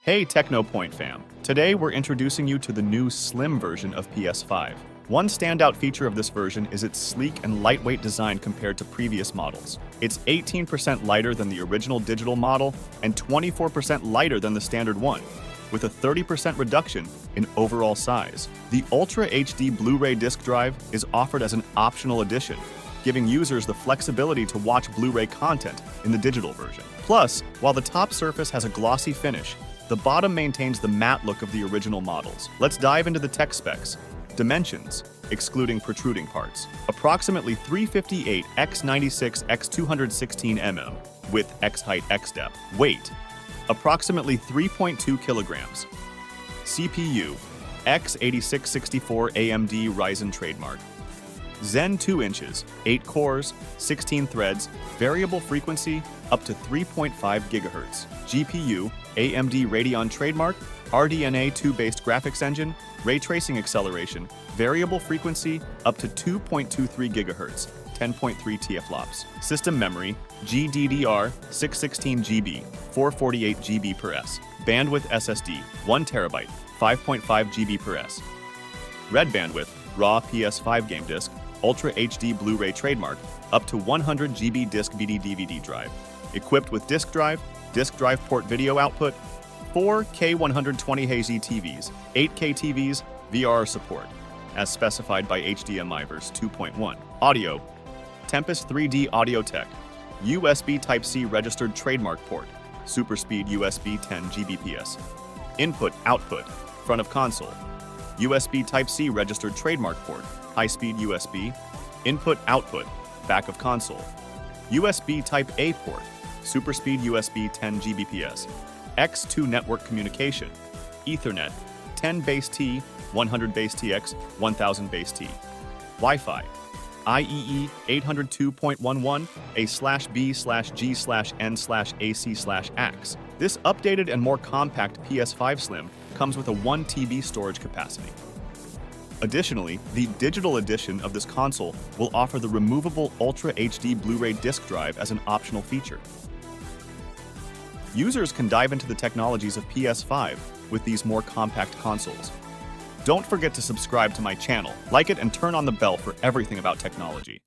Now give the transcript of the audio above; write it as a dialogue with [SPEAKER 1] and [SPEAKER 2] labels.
[SPEAKER 1] Hey TeknoPoint fam, today we're introducing you to the new Slim version of PS5. One standout feature of this version is its sleek and lightweight design compared to previous models. It's 18% lighter than the original digital model and 24% lighter than the standard one, with a 30% reduction in overall size. The Ultra HD Blu-ray disc drive is offered as an optional addition, giving users the flexibility to watch Blu-ray content in the digital version. Plus, while the top surface has a glossy finish, the bottom maintains the matte look of the original models. Let's dive into the tech specs. Dimensions, excluding protruding parts. Approximately 358 x 96 x 216 mm, width x height x depth. Weight, approximately 3.2 kilograms. CPU, x8664 AMD Ryzen trademark. Zen 2 inches, 8 cores, 16 threads, variable frequency up to 3.5 GHz. GPU, AMD Radeon trademark, RDNA 2-based graphics engine, ray tracing acceleration, variable frequency up to 2.23 GHz, 10.3 TFLOPS. System memory, GDDR 616 GB, 448 GB per S. Bandwidth SSD, 1 TB, 5.5 GB per S. Red bandwidth, raw PS5 game disc, Ultra HD Blu-ray trademark, up to 100 GB disc DVD drive. Equipped with disk drive port video output, 4K 120Hz TVs, 8K TVs, VR support, as specified by HDMI verse 2.1. Audio, Tempest 3D Audio Tech, USB Type-C registered trademark port, super speed USB 10 Gbps. Input/output, front of console, USB Type-C registered trademark port, high-speed USB, input/output, back of console, USB Type-A port, super speed USB 10 Gbps, X2 network communication, Ethernet, 10 base T, 100 base TX, 1000 base T, Wi-Fi, IEEE 802.11 A/B/G/N/AC/AX. This updated and more compact PS5 Slim comes with a 1 TB storage capacity. Additionally, the digital edition of this console will offer the removable Ultra HD Blu-ray disc drive as an optional feature. Users can dive into the technologies of PS5 with these more compact consoles. Don't forget to subscribe to my channel, like it, and turn on the bell for everything about technology.